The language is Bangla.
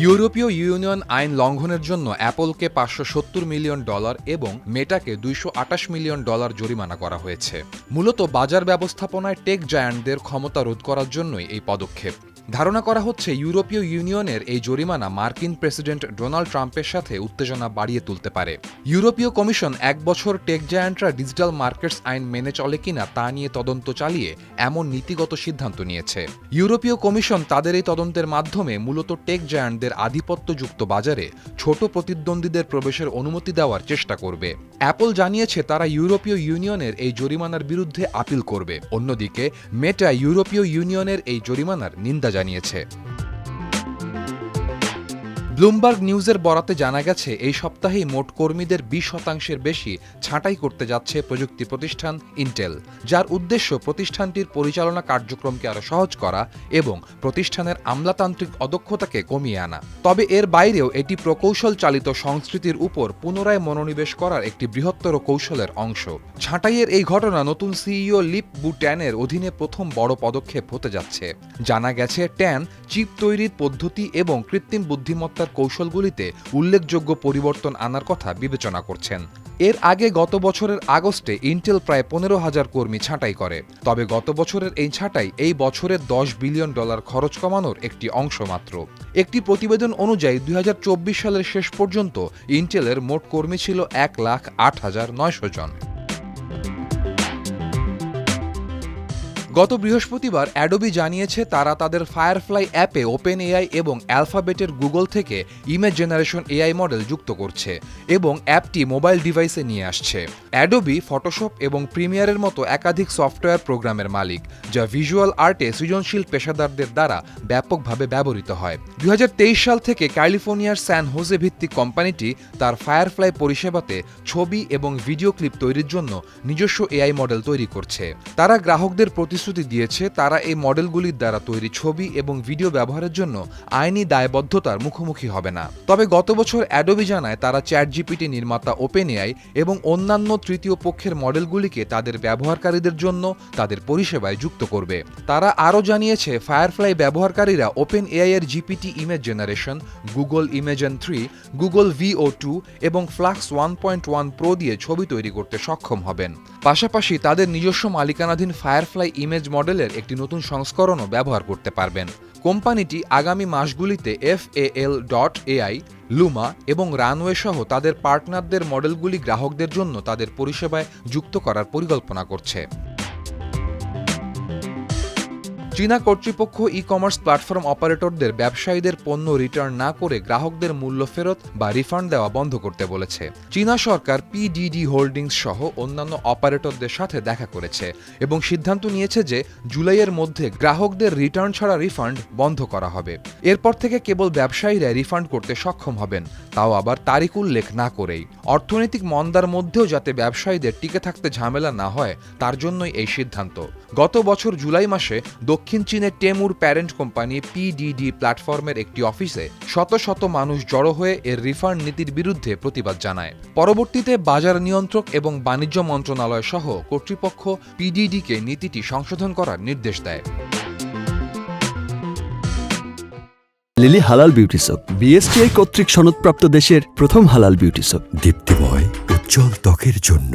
ইউরোপীয় ইউনিয়ন আইন লঙ্ঘনের জন্য অ্যাপলকে $570 মিলিয়ন এবং মেটাকে $228 মিলিয়ন জরিমানা করা হয়েছে। মূলত বাজার ব্যবস্থাপনায় টেক জায়ান্টদের ক্ষমতা রোধ করার জন্যই এই পদক্ষেপ। ধারণা করা হচ্ছে ইউরোপীয় ইউনিয়নের এই জরিমানা মার্কিন প্রেসিডেন্ট ডোনাল্ড ট্রাম্পের সাথে উত্তেজনা বাড়িয়ে তুলতে পারে। ইউরোপীয় কমিশন 1 বছর টেক জায়ান্টরা ডিজিটাল মার্কেটস আইন মেনে চলে কিনা তা নিয়ে তদন্ত চালিয়ে এমন নীতিগত সিদ্ধান্ত নিয়েছে। ইউরোপীয় কমিশন তাদের এই তদন্তের মাধ্যমে মূলত টেক জায়ান্টদের আধিপত্যযুক্ত বাজারে ছোট প্রতিদ্বন্দ্বীদের প্রবেশের অনুমতি দেওয়ার চেষ্টা করবে। অ্যাপল জানিয়েছে তারা ইউরোপীয় ইউনিয়নের এই জরিমানার বিরুদ্ধে আপিল করবে। অন্যদিকে মেটা ইউরোপীয় ইউনিয়নের এই জরিমানার নিন্দা জানিয়েছে। ব্লুমবার্গ নিউজের বরাতে জানা গেছে এই সপ্তাহেই মোট কর্মীদের 20% বেশি ছাঁটাই করতে যাচ্ছে প্রযুক্তি প্রতিষ্ঠান ইন্টেল, যার উদ্দেশ্য প্রতিষ্ঠানটির পরিচালনা কার্যক্রমকে আরও সহজ করা এবং প্রতিষ্ঠানের আমলাতান্ত্রিক অদক্ষতাকে কমিয়ে আনা। তবে এর বাইরেও এটি প্রকৌশল চালিত সংস্কৃতির উপর পুনরায় মনোনিবেশ করার একটি বৃহত্তর কৌশলের অংশ। ছাঁটাইয়ের এই ঘটনা নতুন সিইও লিপ বু ট্যানের অধীনে প্রথম বড় পদক্ষেপ হতে যাচ্ছে। জানা গেছে ট্যান চিপ তৈরির পদ্ধতি এবং কৃত্রিম বুদ্ধিমত্তা কৌশলগুলিতে উল্লেখযোগ্য পরিবর্তন আনার কথা বিবেচনা করছেন। এর আগে গত বছরের আগস্টে ইন্টেল প্রায় 15,000 কর্মী ছাঁটাই করে। তবে গত বছরের এই ছাঁটাই এই বছরের $10 বিলিয়ন খরচ কমানোর একটি অংশ মাত্র। একটি প্রতিবেদন অনুযায়ী 2024 সালের শেষ পর্যন্ত ইন্টেলের মোট কর্মী ছিল 1,08,900 জন। গত বৃহস্পতিবার অ্যাডোবি জানিয়েছে তারা তাদের ফায়ারফ্লাই অ্যাপে ওপেন এআই এবং অ্যালফাবেটের গুগল থেকে ইমেজ জেনারেশন এআই মডেল যুক্ত করছে এবং অ্যাপটি মোবাইল ডিভাইসে নিয়ে আসছে। অ্যাডোবি ফটোশপ এবং প্রিমিয়ারের মতো একাধিক সফটওয়্যার প্রোগ্রামের মালিক, যা ভিজুয়াল আর্টে সৃজনশীল পেশাদারদের দ্বারা ব্যাপকভাবে ব্যবহৃত হয়। 2023 সাল থেকে ক্যালিফোর্নিয়ার স্যান হোজে ভিত্তিক কোম্পানিটি তার ফায়ারফ্লাই পরিষেবাতে ছবি এবং ভিডিও ক্লিপ তৈরির জন্য নিজস্ব এআই মডেল তৈরি করছে। তারা গ্রাহকদের প্রতিশ্রুতি দিয়েছে তারা এই মডেলগুলির দ্বারা তৈরি ছবি এবং ভিডিও ব্যবহারের জন্য আইনি দায়বদ্ধতার মুখোমুখি হবে না। তবে গত বছর অ্যাডোবি জানায় তারা চ্যাটজিপিটি নির্মাতা ওপেন এআই এবং অন্যান্য তৃতীয় পক্ষের মডেলগুলিকে তাদের ব্যবহারকারীদের জন্য তাদের পরিষেবায় যুক্ত করবে। তারা আরও জানিয়েছে ফায়ারফ্লাই ব্যবহারকারীরা ওপেন এআই এর GPT image generation, Google Imagen 3, Google VO2 এবং ফ্লাক্স 1.1 প্রো দিয়ে ছবি তৈরি করতে সক্ষম হবেন। পাশাপাশি তাদের নিজস্ব মালিকানাধীন ফায়ারফ্লাই ইমেজ মডেলের একটি নতুন সংস্করণও ব্যবহার করতে পারবেন। কোম্পানিটি আগামী মাসগুলিতে FAL.AI, লুমা এবং রানওয়ে সহ তাদের পার্টনারদের মডেলগুলি গ্রাহকদের জন্য তাদের পরিষেবায় যুক্ত করার পরিকল্পনা করছে। চীনা কর্তৃপক্ষ ই-কমার্স প্ল্যাটফর্ম অপারেটরদের ব্যবসায়ীদের পণ্য রিটার্ন না করে গ্রাহকদের মূল্য ফেরত বা রিফান্ড দেওয়া বন্ধ করতে বলেছে। চীনা সরকার PDD হোল্ডিংস সহ অন্যান্য অপারেটরদের সাথে দেখা করেছে এবং সিদ্ধান্ত নিয়েছে যে জুলাইয়ের মধ্যে গ্রাহকদের রিটার্ন ছাড়া রিফান্ড বন্ধ করা হবে। এরপর থেকে কেবল ব্যবসায়ীরা রিফান্ড করতে সক্ষম হবেন, তাও আবার তারিখ উল্লেখ না করেই। অর্থনৈতিক মন্দার মধ্যেও যাতে ব্যবসায়ীদের টিকে থাকতে ঝামেলা না হয় তার জন্যই এই সিদ্ধান্ত। গত বছর জুলাই মাসে দক্ষিণ চীনের টেমুর প্যারেন্ট কোম্পানি PDD প্ল্যাটফর্মের একটি অফিসে শত শত মানুষ জড়ো হয়ে এর রিফান্ড নীতির বিরুদ্ধে প্রতিবাদ জানায়। পরবর্তীতে বাজার নিয়ন্ত্রক এবং বাণিজ্য মন্ত্রণালয় সহ কর্তৃপক্ষ PDD-কে নীতিটি সংশোধন করার নির্দেশ দেয়। লিলি হালাল বিউটি সোপ, BSTI কর্তৃক সনদপ্রাপ্ত দেশের প্রথম হালাল বিউটি সোপ, দীপ্তিময় উজ্জ্বল ত্বকের জন্য।